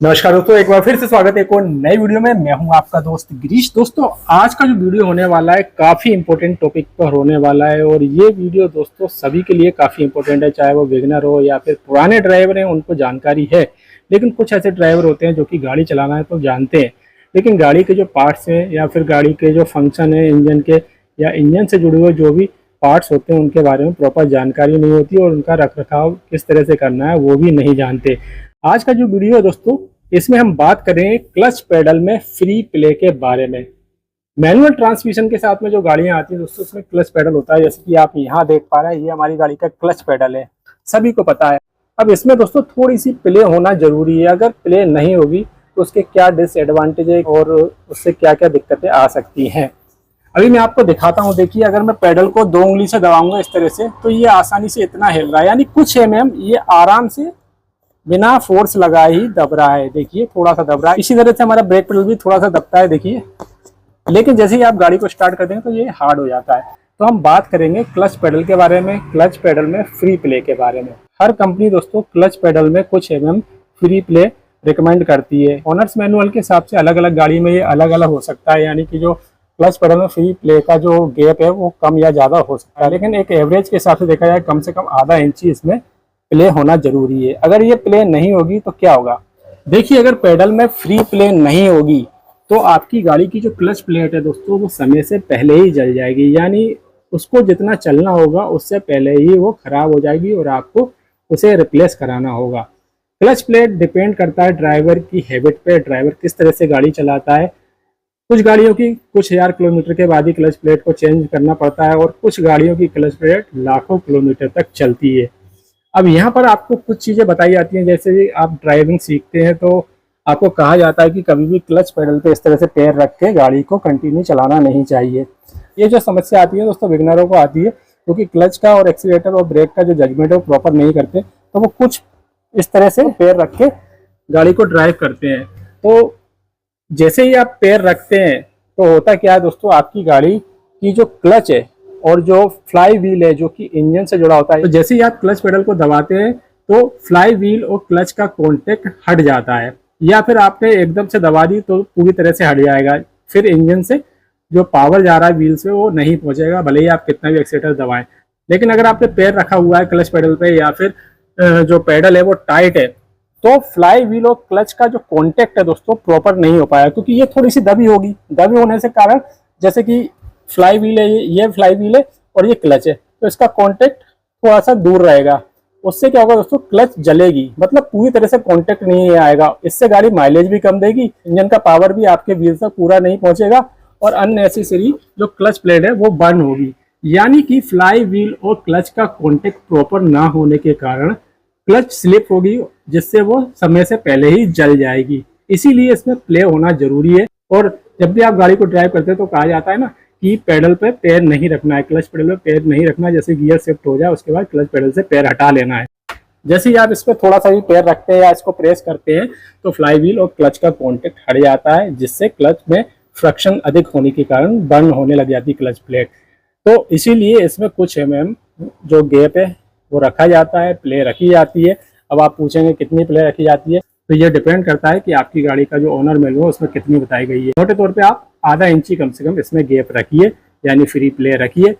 नमस्कार दोस्तों, एक बार फिर से स्वागत है एक और नई वीडियो में। मैं हूं आपका दोस्त गिरीश। दोस्तों, आज का जो वीडियो होने वाला है काफ़ी इंपॉर्टेंट टॉपिक पर होने वाला है और ये वीडियो दोस्तों सभी के लिए काफ़ी इंपॉर्टेंट है, चाहे वो बिगिनर हो या फिर पुराने ड्राइवर हैं उनको जानकारी है। लेकिन कुछ ऐसे ड्राइवर होते हैं जो कि गाड़ी चलाना है तो जानते हैं, लेकिन गाड़ी के जो पार्ट्स हैं या फिर गाड़ी के जो फंक्शन है इंजन के या इंजन से जुड़े हुए जो भी पार्ट्स होते हैं उनके बारे में प्रॉपर जानकारी नहीं होती और उनका रखरखाव किस तरह से करना है वो भी नहीं जानते। आज का जो वीडियो है दोस्तों, इसमें हम बात करेंगे क्लच पेडल में फ्री प्ले के बारे में। मैनुअल ट्रांसमिशन के साथ में जो गाड़ियां आती हैं दोस्तों, उसमें क्लच पेडल होता है। जैसे कि आप यहाँ देख पा रहे हैं, ये हमारी गाड़ी का क्लच पेडल है, सभी को पता है। अब इसमें दोस्तों थोड़ी सी प्ले होना जरूरी है। अगर प्ले नहीं होगी तो उसके क्या डिसएडवांटेज है और उससे क्या क्या दिक्कतें आ सकती हैं, अभी मैं आपको दिखाता हूँ। देखिए, अगर मैं पेडल को 2 उंगली से दबाऊंगा इस तरह से, तो ये आसानी से इतना हिल रहा है, यानी कुछ mm ये आराम से बिना फोर्स लगाए ही दब रहा है। देखिए, थोड़ा सा दब रहा है। इसी तरह से हमारा ब्रेक पेडल भी थोड़ा सा दबता है, देखिए। लेकिन जैसे ही आप गाड़ी को स्टार्ट कर देंगे तो ये हार्ड हो जाता है। तो हम बात करेंगे क्लच पेडल के बारे में, क्लच पेडल में फ्री प्ले के बारे में। हर कंपनी दोस्तों क्लच पेडल में कुछ फ्री प्ले रिकमेंड करती है। ऑनर्स मैनुअल के हिसाब से अलग अलग गाड़ी में ये अलग अलग हो सकता है, यानी कि जो क्लच पेडल में फ्री प्ले का जो गैप है वो कम या ज़्यादा हो सकता है। लेकिन एक एवरेज के हिसाब से देखा जाए, कम से कम आधा इंची इसमें प्ले होना जरूरी है। अगर ये प्ले नहीं होगी तो क्या होगा? देखिए, अगर पेडल में फ्री प्ले नहीं होगी तो आपकी गाड़ी की जो क्लच प्लेट है दोस्तों, वो समय से पहले ही जल जाएगी, यानी उसको जितना चलना होगा उससे पहले ही वो खराब हो जाएगी और आपको उसे रिप्लेस कराना होगा। क्लच प्लेट डिपेंड करता है ड्राइवर की हैबिट पे, ड्राइवर किस तरह से गाड़ी चलाता है। कुछ गाड़ियों की कुछ हजार किलोमीटर के बाद ही क्लच प्लेट को चेंज करना पड़ता है और कुछ गाड़ियों की क्लच प्लेट लाखों किलोमीटर तक चलती है। अब यहाँ पर आपको कुछ चीज़ें बताई जाती हैं। जैसे आप ड्राइविंग सीखते हैं तो आपको कहा जाता है कि कभी भी क्लच पेडल पे इस तरह से पैर रख के गाड़ी को कंटिन्यू चलाना नहीं चाहिए। ये जो समस्या आती है दोस्तों बिगनरों को आती है, क्योंकि क्लच का और एक्सीलेटर और ब्रेक का जो जजमेंट है वो प्रॉपर नहीं करते, तो वो कुछ इस तरह से पैर रख के गाड़ी को ड्राइव करते हैं। तो जैसे ही आप पैर रखते हैं तो होता क्या है दोस्तों, आपकी गाड़ी की जो क्लच है और जो फ्लाई व्हील है जो कि इंजन से जुड़ा होता है, तो जैसे ही आप क्लच पेडल को दबाते हैं तो फ्लाई व्हील और क्लच का कांटेक्ट हट जाता है, या फिर आपने एकदम से दबा दी तो पूरी तरह से हट जाएगा। फिर इंजन से जो पावर जा रहा है व्हील से वो नहीं पहुंचेगा, भले ही आप कितना भी एक्सीलेटर दबाएं। लेकिन अगर आपने पैर रखा हुआ है क्लच पेडल पे या फिर जो पेडल है वो टाइट है, तो फ्लाई व्हील और क्लच का जो कांटेक्ट है दोस्तों प्रॉपर नहीं हो पाया, क्योंकि ये थोड़ी सी दबी होगी। दबी होने से कारण, जैसे कि फ्लाई व्हील है, ये फ्लाई व्हील है और ये क्लच है, तो इसका कांटेक्ट थोड़ा सा दूर रहेगा। उससे क्या होगा दोस्तों, क्लच जलेगी, मतलब पूरी तरह से कांटेक्ट नहीं आएगा। इससे गाड़ी माइलेज भी कम देगी, इंजन का पावर भी आपके व्हील तक पूरा नहीं पहुंचेगा और अननेसेसरी जो क्लच प्लेट है वो बर्न होगी। यानी कि फ्लाई व्हील और क्लच का कॉन्टेक्ट प्रॉपर ना होने के कारण क्लच स्लिप होगी, जिससे वो समय से पहले ही जल जाएगी। इसीलिए इसमें प्ले होना जरूरी है। और जब भी आप गाड़ी को ड्राइव करते हैं तो कहा जाता है ना कि पेडल पे पैर नहीं रखना है, क्लच पेडल पे पैर नहीं रखना। जैसे गियर शिफ्ट हो जाए उसके बाद क्लच पेडल से पैर हटा लेना है। जैसे ही आप इस पर थोड़ा सा भी पैर रखते हैं या इसको प्रेस करते हैं तो फ्लाई व्हील और क्लच का कॉन्टेक्ट हट जाता है, जिससे क्लच में फ्रिक्शन अधिक होने के कारण बर्न होने लग जाती है क्लच प्लेट। तो इसीलिए इसमें कुछ जो गैप है वो रखा जाता है, प्ले रखी जाती है। अब आप पूछेंगे कितनी प्ले रखी जाती है, तो ये डिपेंड करता है कि आपकी गाड़ी का जो ओनर मैनुअल है उसमें कितनी बताई गई है। मोटे तौर पे आप आधा इंची कम से कम इसमें गैप रखिए, यानी फ्री प्ले रखिए।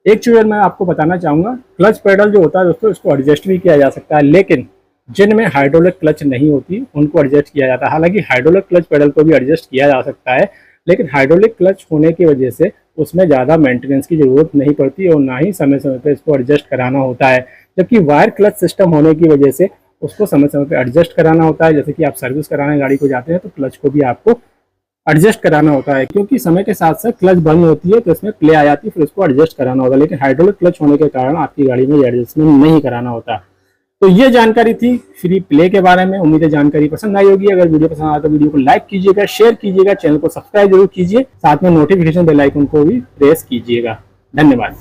एक चीज मैं आपको बताना चाहूँगा, क्लच पेडल जो होता है दोस्तों इसको एडजस्ट भी किया जा सकता है, लेकिन जिनमें हाइड्रोलिक क्लच नहीं होती उनको एडजस्ट किया जाता है। हालांकि हाइड्रोलिक क्लच पेडल को भी एडजस्ट किया जा सकता है, लेकिन हाइड्रोलिक क्लच होने की वजह से उसमें ज़्यादा मेंटेनेंस की ज़रूरत नहीं पड़ती और ना ही समय समय पर इसको एडजस्ट कराना होता है। जबकि वायर क्लच सिस्टम होने की वजह से उसको समय समय पर एडजस्ट कराना होता है। जैसे कि आप सर्विस कराने गाड़ी को जाते हैं तो क्लच को भी आपको एडजस्ट कराना होता है, क्योंकि समय के साथ साथ क्लच बंद होती है तो इसमें प्ले आ जाती है, फिर उसको एडजस्ट कराना होता है। लेकिन हाइड्रोलिक क्लच होने के कारण आपकी गाड़ी में एडजस्टमेंट नहीं कराना होता। तो ये जानकारी थी फ्री प्ले के बारे में। उम्मीद है जानकारी पसंद आई होगी। अगर वीडियो पसंद आया तो वीडियो को लाइक कीजिएगा, शेयर कीजिएगा, चैनल को सब्सक्राइब जरूर कीजिए, साथ में नोटिफिकेशन बेल आइकन को भी प्रेस कीजिएगा। धन्यवाद।